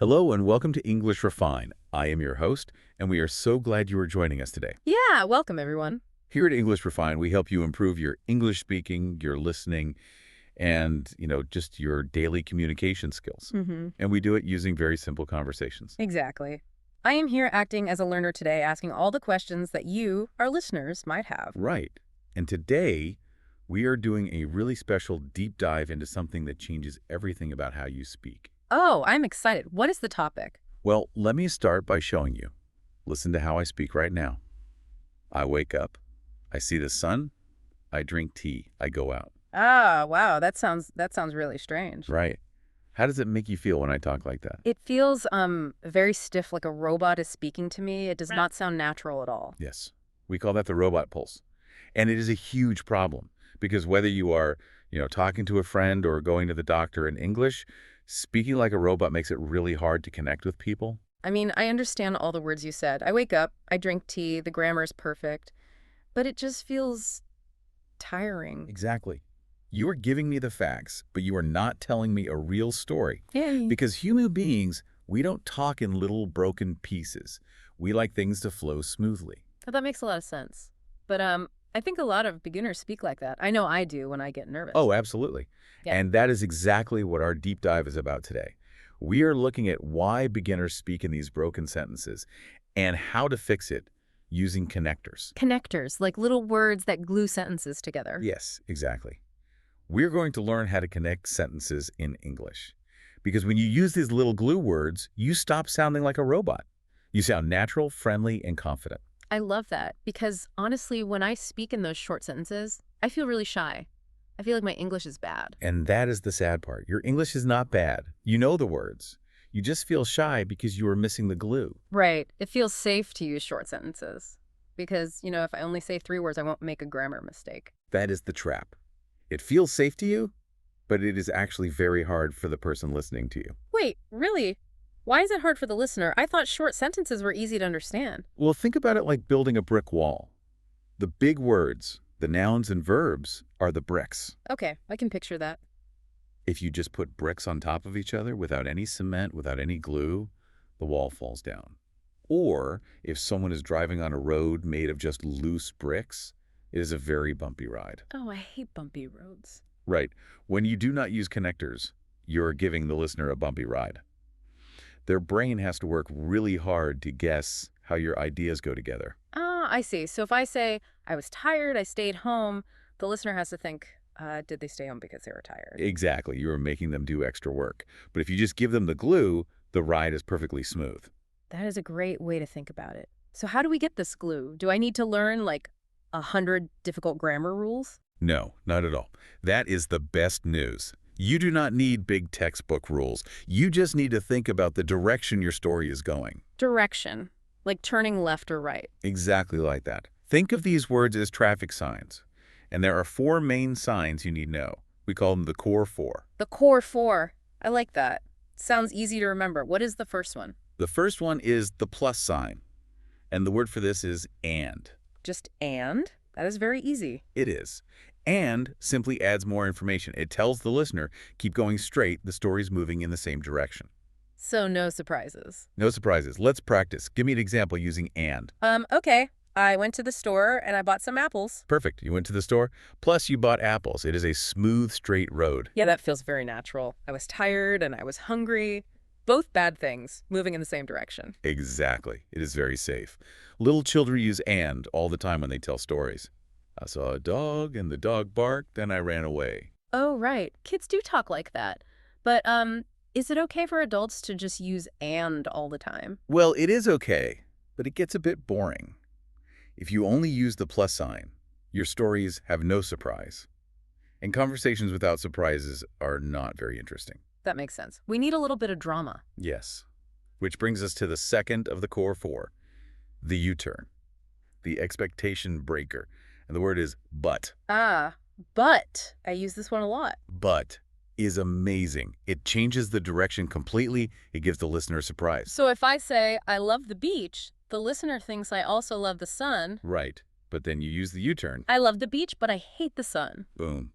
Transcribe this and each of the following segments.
Hello and welcome to English Refine. I am your host, and we are so glad you are joining us today. Yeah, welcome everyone. Here at English Refine, we help you improve your English speaking, your listening, and, just your daily communication skills. And we do it using very simple conversations. Exactly. I am here acting as a learner today, asking all the questions that you, our listeners, might have. Right. And today, we are doing a really special deep dive into something that changes everything about how you speak. Oh, I'm excited. What is the topic? Well, let me start by showing you. Listen to how I speak right now. I wake up. I see the sun. I drink tea. I go out. Ah, wow, that sounds really strange. Right. How does it make you feel when I talk like that? It feels very stiff, like a robot is speaking to me. It does not sound natural at all. Yes. We call that the robot pulse. And it is a huge problem because whether you are, talking to a friend or going to the doctor in English, speaking like a robot makes it really hard to connect with people. I mean, I understand all the words you said. I wake up, I drink tea, the grammar is perfect, but it just feels tiring. Exactly. You are giving me the facts, but you are not telling me a real story. Yay. Because human beings, we don't talk in little broken pieces. We like things to flow smoothly. Oh, that makes a lot of sense. But I think a lot of beginners speak like that. I know I do when I get nervous. Oh, absolutely. Yeah. And that is exactly what our deep dive is about today. We are looking at why beginners speak in these broken sentences and how to fix it using connectors. Connectors, like little words that glue sentences together. Yes, exactly. We're going to learn how to connect sentences in English. Because when you use these little glue words, you stop sounding like a robot. You sound natural, friendly, and confident. I love that because honestly, when I speak in those short sentences, I feel really shy. I feel like my English is bad. And that is the sad part. Your English is not bad. You know the words. You just feel shy because you are missing the glue. Right. It feels safe to use short sentences because, if I only say 3 words, I won't make a grammar mistake. That is the trap. It feels safe to you, but it is actually very hard for the person listening to you. Wait, really? Why is it hard for the listener? I thought short sentences were easy to understand. Well, think about it like building a brick wall. The big words, the nouns and verbs, are the bricks. Okay, I can picture that. If you just put bricks on top of each other without any cement, without any glue, the wall falls down. Or if someone is driving on a road made of just loose bricks, it is a very bumpy ride. Oh, I hate bumpy roads. Right. When you do not use connectors, you're giving the listener a bumpy ride. Their brain has to work really hard to guess how your ideas go together. Ah, I see. So if I say, I was tired, I stayed home, the listener has to think, did they stay home because they were tired? Exactly. You are making them do extra work. But if you just give them the glue, the ride is perfectly smooth. That is a great way to think about it. So how do we get this glue? Do I need to learn, 100 difficult grammar rules? No, not at all. That is the best news. You do not need big textbook rules. You just need to think about the direction your story is going. Direction, like turning left or right. Exactly like that. Think of these words as traffic signs. And there are 4 main signs you need to know. We call them the core 4. The core 4. I like that. Sounds easy to remember. What is the first one? The first one is the plus sign. And the word for this is and. Just and? That is very easy. It is. And simply adds more information. It tells the listener, keep going straight, the story's moving in the same direction. So no surprises. No surprises. Let's practice. Give me an example using and. Okay. I went to the store and I bought some apples. Perfect. You went to the store, plus you bought apples. It is a smooth, straight road. Yeah, that feels very natural. I was tired and I was hungry. Both bad things, moving in the same direction. Exactly. It is very safe. Little children use and all the time when they tell stories. I saw a dog and the dog barked and I ran away. Oh, right. Kids do talk like that. But, is it okay for adults to just use and all the time? Well, it is okay, but it gets a bit boring. If you only use the plus sign, your stories have no surprise. And conversations without surprises are not very interesting. That makes sense. We need a little bit of drama. Yes. Which brings us to the second of the core 4, the U-turn, the expectation breaker. And the word is but. Ah, but. I use this one a lot. But is amazing. It changes the direction completely. It gives the listener a surprise. So if I say, I love the beach, the listener thinks I also love the sun. Right. But then you use the U-turn. I love the beach, but I hate the sun. Boom.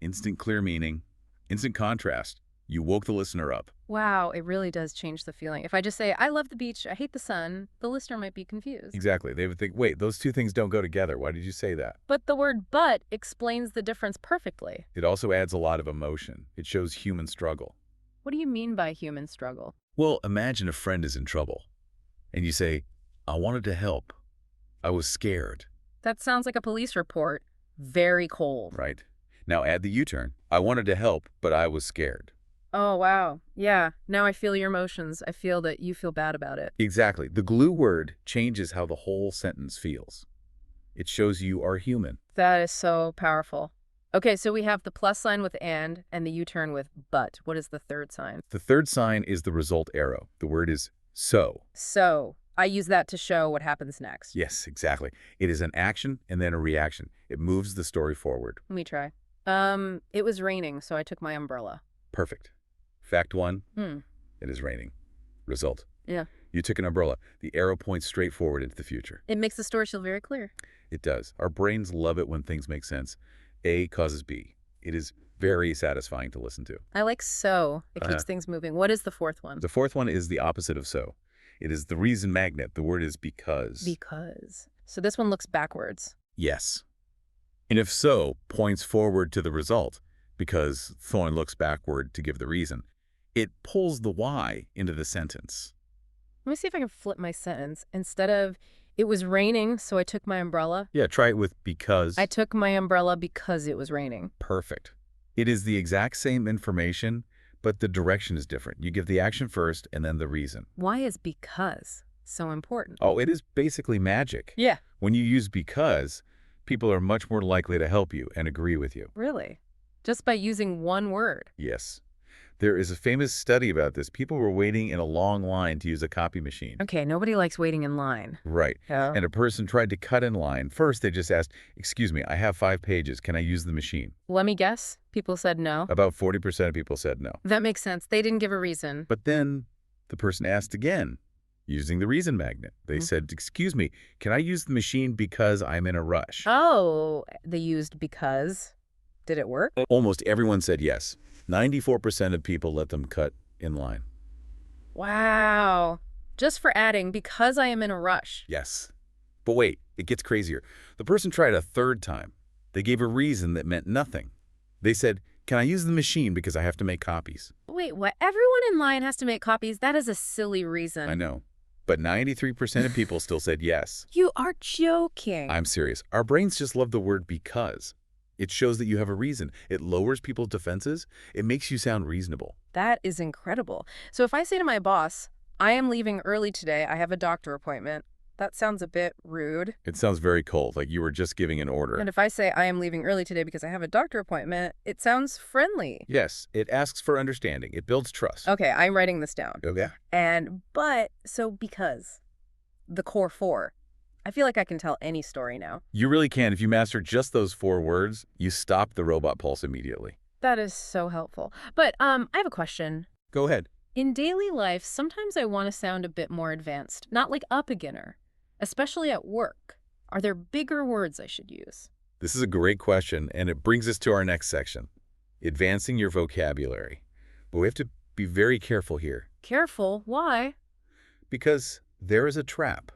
Instant clear meaning. Instant contrast. You woke the listener up. Wow, it really does change the feeling. If I just say, I love the beach, I hate the sun, the listener might be confused. Exactly. They would think, wait, those two things don't go together. Why did you say that? But the word but explains the difference perfectly. It also adds a lot of emotion. It shows human struggle. What do you mean by human struggle? Well, imagine a friend is in trouble, and you say, I wanted to help. I was scared, That sounds like a police report. Very cold. right? Now add the U-turn. I wanted to help, but I was scared. Oh, wow. Yeah, now I feel your emotions. I feel that you feel bad about it. Exactly. The glue word changes how the whole sentence feels. It shows you are human. That is so powerful. Okay, so we have the plus sign with and the U-turn with but. What is the third sign? The third sign is the result arrow. The word is so. So, I use that to show what happens next. Yes, exactly. It is an action and then a reaction. It moves the story forward. Let me try. It was raining, so I took my umbrella. Perfect. Fact one, Hmm. it is raining. Result, Yeah. you took an umbrella. The arrow points straight forward into the future. It makes the story feel very clear. It does. Our brains love it when things make sense. A causes B. It is very satisfying to listen to. I like so. It keeps Uh-huh. things moving. What is the fourth one? The fourth one is the opposite of so. It is the reason magnet. The word is because. Because. So this one looks backwards. Yes. And if so points forward to the result, because Thorne looks backward to give the reason, it pulls the why into the sentence. Let me see if I can flip my sentence. Instead of, it was raining, so I took my umbrella, Yeah, try it with because. I took my umbrella because it was raining. Perfect. It is the exact same information, but the direction is different. You give the action first and then the reason. Why is because so important? Oh, it is basically magic. Yeah. When you use because, people are much more likely to help you and agree with you. Really? Just by using one word? Yes. There is a famous study about this. People were waiting in a long line to use a copy machine. Okay, nobody likes waiting in line. Right. Yeah. And a person tried to cut in line. First, they just asked, excuse me, I have 5 pages. Can I use the machine? Let me guess. People said no. About 40% of people said no. That makes sense. They didn't give a reason. But then the person asked again, using the reason magnet. They said, excuse me, can I use the machine because I'm in a rush? Oh, they used because. Did it work? Almost everyone said yes. 94% of people let them cut in line. Wow. Just for adding, because I am in a rush. Yes. But wait, it gets crazier. The person tried a third time. They gave a reason that meant nothing. They said, can I use the machine because I have to make copies? Wait, what? Everyone in line has to make copies? That is a silly reason. I know. But 93% of people still said yes. You are joking. I'm serious. Our brains just love the word because. It shows that you have a reason. It lowers people's defenses. It makes you sound reasonable. That is incredible. So if I say to my boss, I am leaving early today, I have a doctor appointment, that sounds a bit rude. It sounds very cold, like you were just giving an order. And if I say I am leaving early today because I have a doctor appointment, it sounds friendly. Yes, it asks for understanding. It builds trust. Okay, I'm writing this down. Okay. Because, the core 4. I feel like I can tell any story now. You really can. If you master just those 4 words, you stop the robot pulse immediately. That is so helpful. But I have a question. Go ahead. In daily life, sometimes I want to sound a bit more advanced, not like a beginner, especially at work. Are there bigger words I should use? This is a great question, and it brings us to our next section, advancing your vocabulary. But we have to be very careful here, Careful, why? because there is a trap.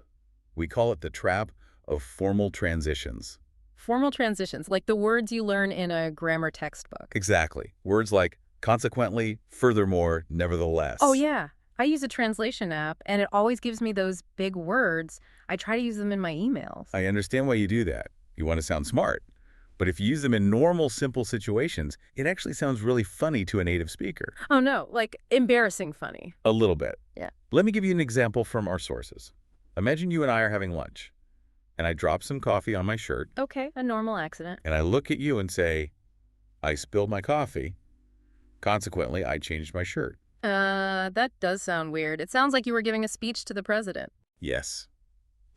We call it the trap of formal transitions. Formal transitions, like the words you learn in a grammar textbook. Exactly. Words like consequently, furthermore, nevertheless. Oh, yeah. I use a translation app, and it always gives me those big words. I try to use them in my emails. I understand why you do that. You want to sound smart. But if you use them in normal, simple situations, it actually sounds really funny to a native speaker. Oh, no, like embarrassing funny. A little bit. Yeah. Let me give you an example from our sources. Imagine you and I are having lunch, and I drop some coffee on my shirt, Okay, a normal accident. and I look at you and say, I spilled my coffee. Consequently, I changed my shirt. That does sound weird. It sounds like you were giving a speech to the president. Yes.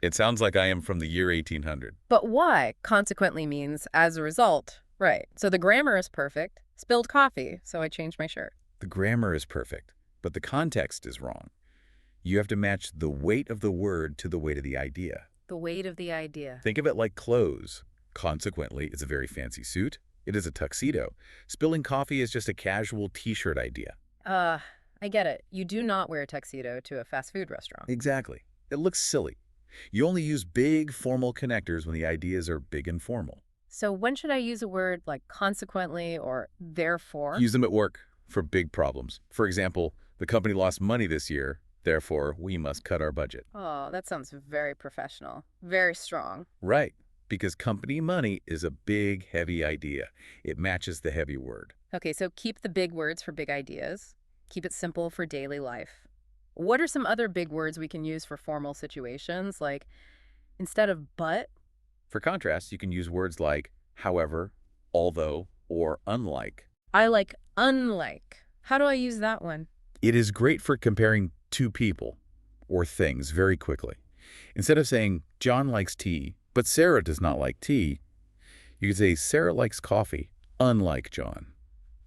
It sounds like I am from the year 1800. But why? Consequently means as a result. Right. So the grammar is perfect. Spilled coffee, so I changed my shirt. The grammar is perfect, but the context is wrong. You have to match the weight of the word to the weight of the idea. The weight of the idea. Think of it like clothes. Consequently, it's a very fancy suit. It is a tuxedo. Spilling coffee is just a casual t-shirt idea. I get it. You do not wear a tuxedo to a fast food restaurant. Exactly. It looks silly. You only use big, formal connectors when the ideas are big and formal. So when should I use a word like consequently or therefore? Use them at work for big problems. For example, the company lost money this year, therefore we must cut our budget. Oh, that sounds very professional. Very strong. Right, because company money is a big, heavy idea. It matches the heavy word. Okay, so keep the big words for big ideas. Keep it simple for daily life. What are some other big words we can use for formal situations? Like instead of but? For contrast, you can use words like however, although, or unlike. I like unlike. How do I use that one? It is great for comparing two people or things very quickly. Instead of saying, John likes tea, but Sarah does not like tea, you could say, Sarah likes coffee, unlike John.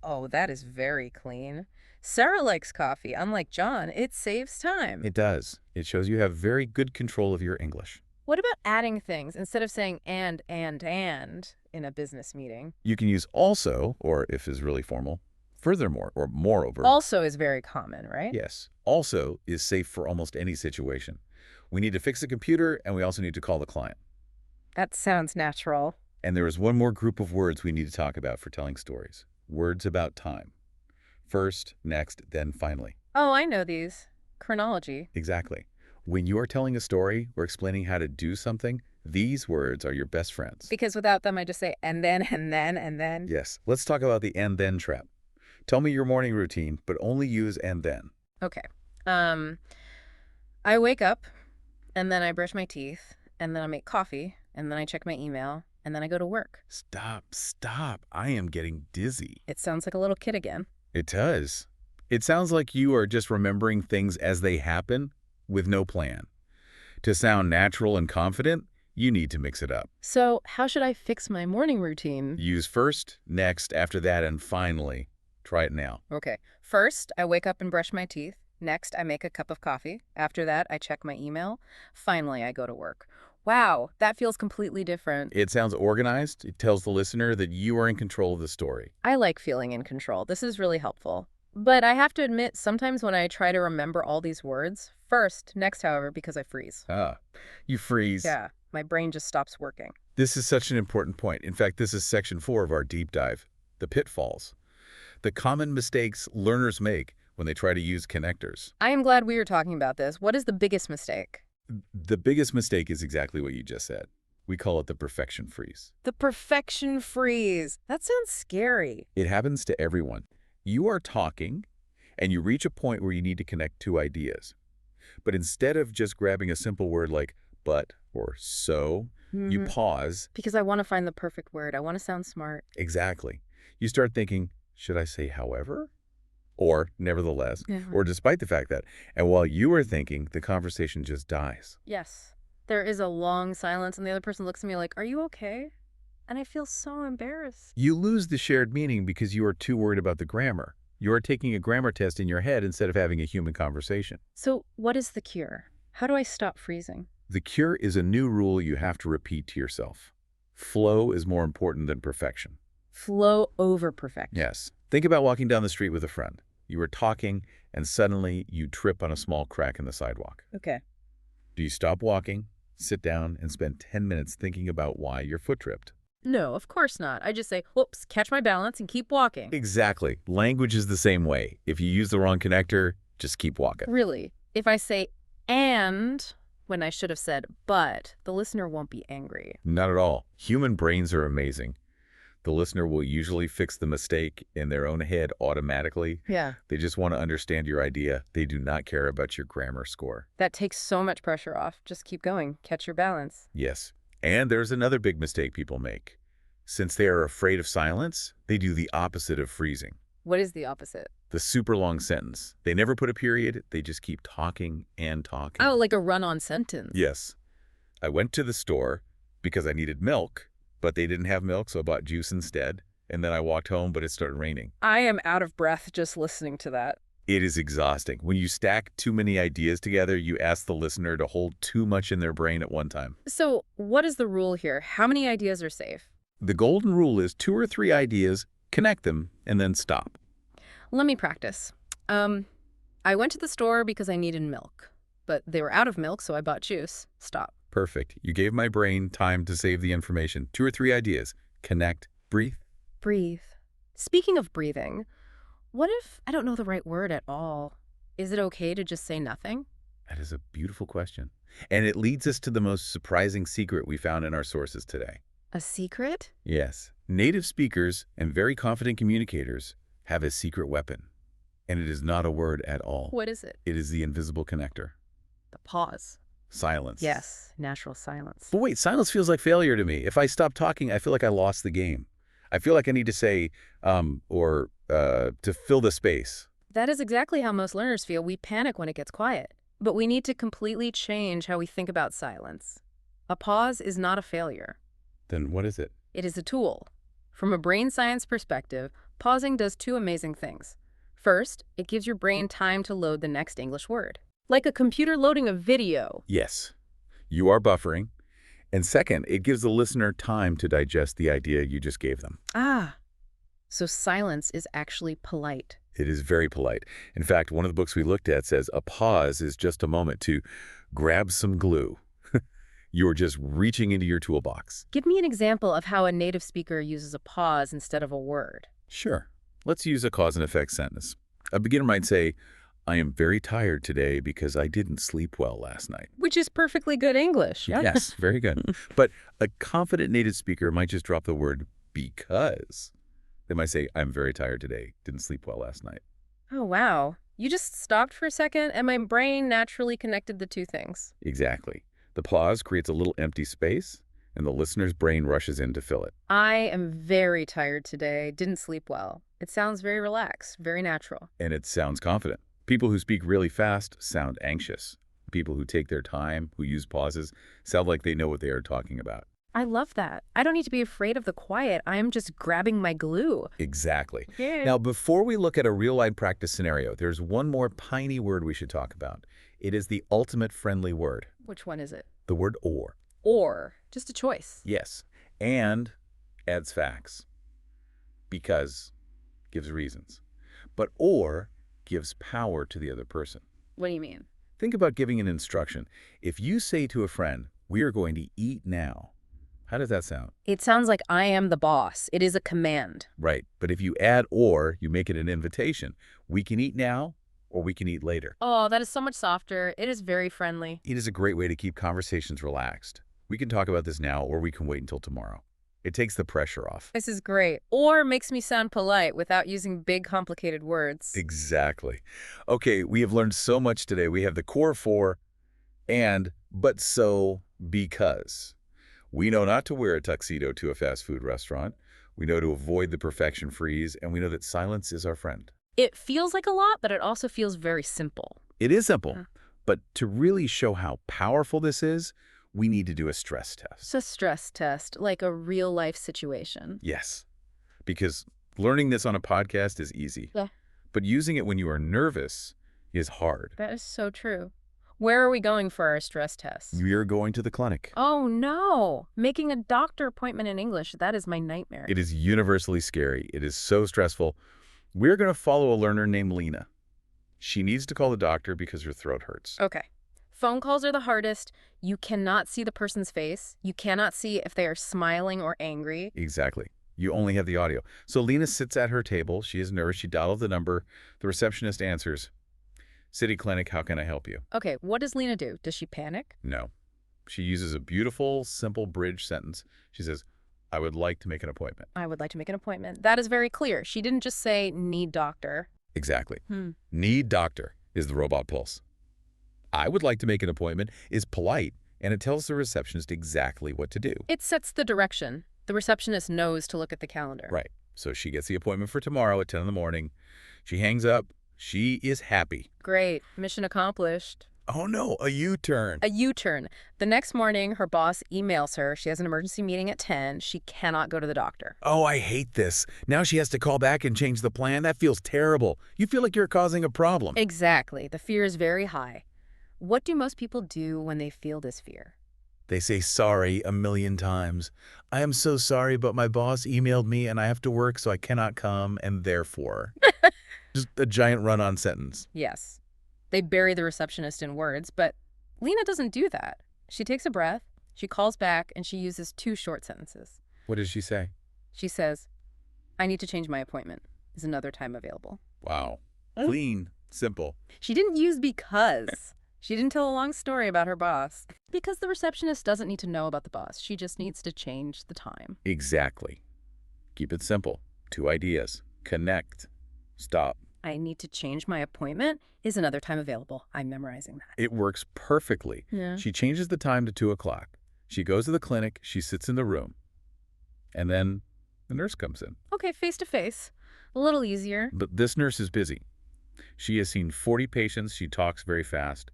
Oh, that is very clean. Sarah likes coffee. Unlike John, it saves time. It does. It shows you have very good control of your English. What about adding things instead of saying and in a business meeting? You can use also, or if is really formal, furthermore, or moreover. Also is very common, right? Yes, also is safe for almost any situation. We need to fix the computer, and we also need to call the client. That sounds natural. And there is one more group of words we need to talk about for telling stories. Words about time. First, next, then finally. Oh, I know these. Chronology. Exactly. When you are telling a story or explaining how to do something, these words are your best friends. Because without them, I just say and then, and then, and then. Yes. Let's talk about the and then trap. Tell me your morning routine, but only use and then. Okay. I wake up, and then I brush my teeth, and then I make coffee, and then I check my email, and then I go to work. Stop. I am getting dizzy. It sounds like a little kid again. It does. It sounds like you are just remembering things as they happen with no plan. To sound natural and confident, you need to mix it up. So how should I fix my morning routine? Use first, next, after that, and finally. Try it now. Okay. First, I wake up and brush my teeth. Next, I make a cup of coffee. After that, I check my email. Finally, I go to work. Wow, that feels completely different. It sounds organized. It tells the listener that you are in control of the story. I like feeling in control. This is really helpful. But I have to admit, sometimes when I try to remember all these words, first, next, however, because I freeze. You freeze. Yeah, my brain just stops working. This is such an important point. In fact, this is section 4 of our deep dive, the pitfalls. The common mistakes learners make when they try to use connectors. I am glad we are talking about this. What is the biggest mistake? The biggest mistake is exactly what you just said. We call it the perfection freeze. The perfection freeze. That sounds scary. It happens to everyone. You are talking, and you reach a point where you need to connect two ideas. But instead of just grabbing a simple word like but or so, you pause. Because I want to find the perfect word. I want to sound smart. Exactly. You start thinking, should I say however? Or nevertheless, or despite the fact that. And while you are thinking, the conversation just dies. Yes. There is a long silence, and the other person looks at me like, are you okay? And I feel so embarrassed. You lose the shared meaning because you are too worried about the grammar. You are taking a grammar test in your head instead of having a human conversation. So what is the cure? How do I stop freezing? The cure is a new rule you have to repeat to yourself. Flow is more important than perfection. Flow over perfection. Yes. Think about walking down the street with a friend. You are talking, and suddenly you trip on a small crack in the sidewalk. Okay. Do you stop walking, sit down, and spend 10 minutes thinking about why your foot tripped? No, of course not. I just say, whoops, catch my balance and keep walking. Exactly. Language is the same way. If you use the wrong connector, just keep walking. Really? If I say and when I should have said but, the listener won't be angry. Not at all. Human brains are amazing. The listener will usually fix the mistake in their own head automatically. Yeah. They just want to understand your idea. They do not care about your grammar score. That takes so much pressure off. Just keep going. Catch your balance. Yes. And there's another big mistake people make. Since they are afraid of silence, they do the opposite of freezing. What is the opposite? The super long sentence. They never put a period. They just keep talking and talking. Oh, like a run-on sentence. Yes. I went to the store because I needed milk, but they didn't have milk, so I bought juice instead. And then I walked home, but it started raining. I am out of breath just listening to that. It is exhausting. When you stack too many ideas together, you ask the listener to hold too much in their brain at one time. So what is the rule here? How many ideas are safe? The golden rule is 2 or 3 ideas, connect them, and then stop. Let me practice. I went to the store because I needed milk. But they were out of milk, so I bought juice. Stop. Perfect. You gave my brain time to save the information. 2 or 3 ideas. Connect, breathe. Breathe. Speaking of breathing, what if I don't know the right word at all? Is it okay to just say nothing? That is a beautiful question. And it leads us to the most surprising secret we found in our sources today. A secret? Yes, native speakers and very confident communicators have a secret weapon. And it is not a word at all. What is it? It is the invisible connector. The pause. Silence. Yes, natural silence. But wait, silence feels like failure to me. If I stop talking, I feel like I lost the game. I feel like I need to say, to fill the space. That is exactly how most learners feel. We panic when it gets quiet. But we need to completely change how we think about silence. A pause is not a failure. Then what is it? It is a tool. From a brain science perspective, pausing does 2 amazing things. First, it gives your brain time to load the next English word. Like a computer loading a video. Yes, you are buffering. And second, it gives the listener time to digest the idea you just gave them. Ah, so silence is actually polite. It is very polite. In fact, one of the books we looked at says a pause is just a moment to grab some glue. You're just reaching into your toolbox. Give me an example of how a native speaker uses a pause instead of a word. Sure. Let's use a cause and effect sentence. A beginner might say, I am very tired today because I didn't sleep well last night. Which is perfectly good English, yeah? Yes, very good. But a confident native speaker might just drop the word because. They might say, I'm very tired today, didn't sleep well last night. Oh, wow. You just stopped for a second, and my brain naturally connected the 2 things. Exactly. The pause creates a little empty space, and the listener's brain rushes in to fill it. I am very tired today, didn't sleep well. It sounds very relaxed, very natural. And it sounds confident. People who speak really fast sound anxious. People who take their time, who use pauses, sound like they know what they are talking about. I love that. I don't need to be afraid of the quiet. I am just grabbing my glue. Exactly. Yeah. Now, before we look at a real-life practice scenario, there's one more piney word we should talk about. It is the ultimate friendly word. Which one is it? The word or. Or. Just a choice. Yes. And adds facts. Because gives reasons. But or gives power to the other person. What do you mean? Think about giving an instruction. If you say to a friend, we are going to eat now, how does that sound? It sounds like I am the boss. It is a command. Right. But if you add or, you make it an invitation. We can eat now or we can eat later. Oh, that is so much softer. It is very friendly. It is a great way to keep conversations relaxed. We can talk about this now or we can wait until tomorrow. It takes the pressure off. This is great. Or makes me sound polite without using big, complicated words. Exactly. Okay, we have learned so much today. We have the core for, and, but so, because. We know not to wear a tuxedo to a fast food restaurant. We know to avoid the perfection freeze, and we know that silence is our friend. It feels like a lot, but it also feels very simple. It is simple, but to really show how powerful this is, we need to do a stress test. It's a stress test, like a real-life situation. Yes, because learning this on a podcast is easy. Yeah. But using it when you are nervous is hard. That is so true. Where are we going for our stress test? You're going to the clinic. Oh, no. Making a doctor appointment in English, that is my nightmare. It is universally scary. It is so stressful. We're going to follow a learner named Lena. She needs to call the doctor because her throat hurts. Okay. Phone calls are the hardest. You cannot see the person's face. You cannot see if they are smiling or angry. Exactly. You only have the audio. So Lena sits at her table. She is nervous. She dials the number. The receptionist answers, City Clinic, how can I help you? Okay, what does Lena do? Does she panic? No. She uses a beautiful, simple bridge sentence. She says, I would like to make an appointment. I would like to make an appointment. That is very clear. She didn't just say, need doctor. Exactly. Need doctor is the robot pulse. I would like to make an appointment is polite, and it tells the receptionist exactly what to do. It sets the direction. The receptionist knows to look at the calendar. Right. So she gets the appointment for tomorrow at 10 in the morning. She hangs up. She is happy. Great. Mission accomplished. Oh no, a U-turn. A U-turn. The next morning, her boss emails her. She has an emergency meeting at 10. She cannot go to the doctor. Oh, I hate this. Now she has to call back and change the plan. That feels terrible. You feel like you're causing a problem. Exactly. The fear is very high. What do most people do when they feel this fear? They say sorry a million times. I am so sorry, but my boss emailed me and I have to work, so I cannot come, and therefore. Just a giant run-on sentence. Yes. They bury the receptionist in words, but Lena doesn't do that. She takes a breath, she calls back, and she uses 2 short sentences. What does she say? She says, I need to change my appointment. Is another time available? Wow. Clean. Simple. She didn't use because. She didn't tell a long story about her boss. Because the receptionist doesn't need to know about the boss. She just needs to change the time. Exactly. Keep it simple. 2 ideas. Connect. Stop. I need to change my appointment. Is another time available? I'm memorizing that. It works perfectly. Yeah. She changes the time to 2 o'clock. She goes to the clinic. She sits in the room. And then the nurse comes in. Okay, face to face. A little easier. But this nurse is busy. She has seen 40 patients. She talks very fast.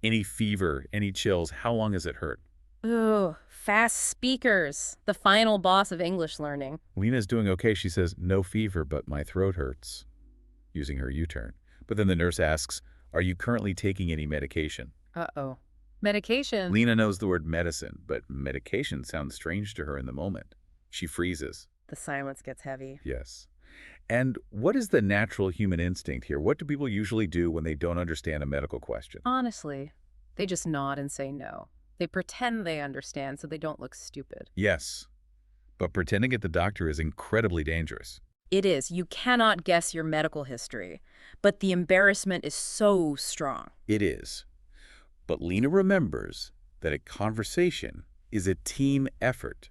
Any fever, any chills, how long has it hurt? Ooh, fast speakers. The final boss of English learning. Lena's doing okay. She says, no fever, but my throat hurts, using her U-turn. But then the nurse asks, are you currently taking any medication? Uh-oh. Medication. Lena knows the word medicine, but medication sounds strange to her in the moment. She freezes. The silence gets heavy. Yes. And what is the natural human instinct here? What do people usually do when they don't understand a medical question? Honestly, they just nod and say no. They pretend they understand so they don't look stupid. Yes. But pretending at the doctor is incredibly dangerous. It is. You cannot guess your medical history, but the embarrassment is so strong. It is. But Lena remembers that a conversation is a team effort.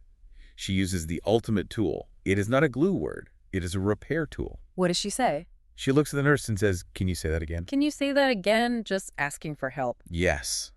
She uses the ultimate tool. It is not a glue word. It is a repair tool. What does she say? She looks at the nurse and says, can you say that again? Can you say that again? Just asking for help. Yes.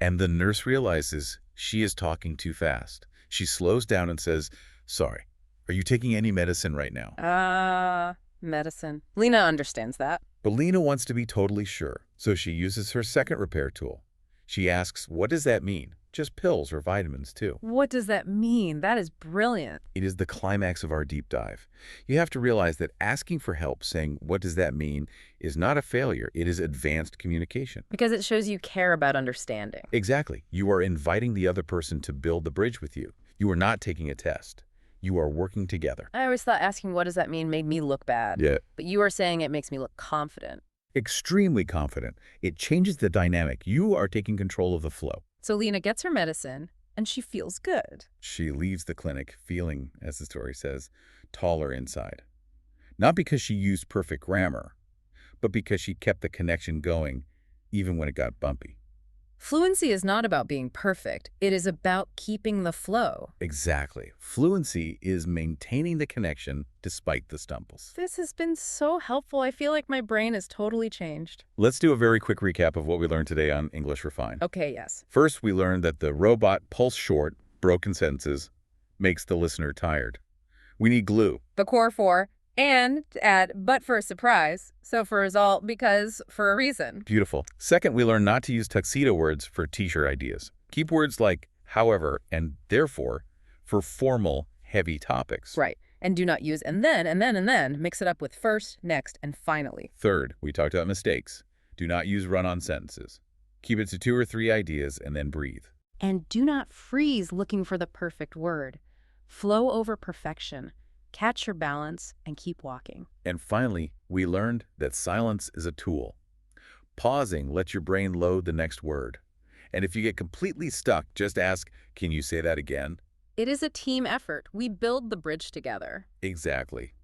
And the nurse realizes she is talking too fast. She slows down and says, sorry, are you taking any medicine right now? Medicine. Lena understands that. But Lena wants to be totally sure, so she uses her second repair tool. She asks, what does that mean? Just pills or vitamins, too. What does that mean? That is brilliant. It is the climax of our deep dive. You have to realize that asking for help, saying, what does that mean, is not a failure. It is advanced communication. Because it shows you care about understanding. Exactly. You are inviting the other person to build the bridge with you. You are not taking a test. You are working together. I always thought asking what does that mean made me look bad. Yeah. But you are saying it makes me look confident. Extremely confident. It changes the dynamic. You are taking control of the flow. So Lena gets her medicine, and she feels good. She leaves the clinic feeling, as the story says, taller inside. Not because she used perfect grammar, but because she kept the connection going even when it got bumpy. Fluency is not about being perfect. It is about keeping the flow. Exactly. Fluency is maintaining the connection despite the stumbles. This has been so helpful. I feel like my brain has totally changed. Let's do a very quick recap of what we learned today on English Refined. Okay, yes. First, we learned that the robot pulse short, broken sentences makes the listener tired. We need glue. The core four. And add, but for a surprise. So for result, because for a reason. Beautiful. Second, we learned not to use tuxedo words for t-shirt ideas. Keep words like however and therefore for formal, heavy topics. Right. And do not use and then, and then, and then. Mix it up with first, next, and finally. Third, we talked about mistakes. Do not use run-on sentences. Keep it to 2 or 3 ideas and then breathe. And do not freeze looking for the perfect word. Flow over perfection. Catch your balance and keep walking. And finally, we learned that silence is a tool. Pausing lets your brain load the next word. And if you get completely stuck, just ask, can you say that again? It is a team effort. We build the bridge together. Exactly.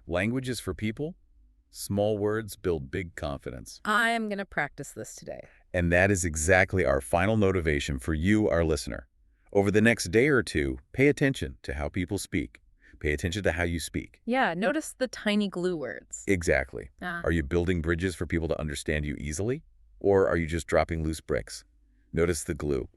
Language is for people. Small words build big confidence. I am going to practice this today. And that is exactly our final motivation for you, our listener. Over the next day or two, pay attention to how people speak. Pay attention to how you speak. Yeah, notice the tiny glue words. Exactly. Are you building bridges for people to understand you easily? Or are you just dropping loose bricks? Notice the glue.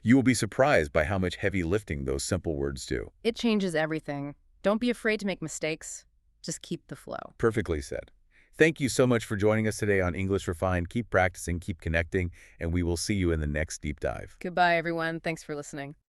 You will be surprised by how much heavy lifting those simple words do. It changes everything. Don't be afraid to make mistakes. Just keep the flow. Perfectly said. Thank you so much for joining us today on English Refined. Keep practicing, keep connecting, and we will see you in the next deep dive. Goodbye, everyone. Thanks for listening.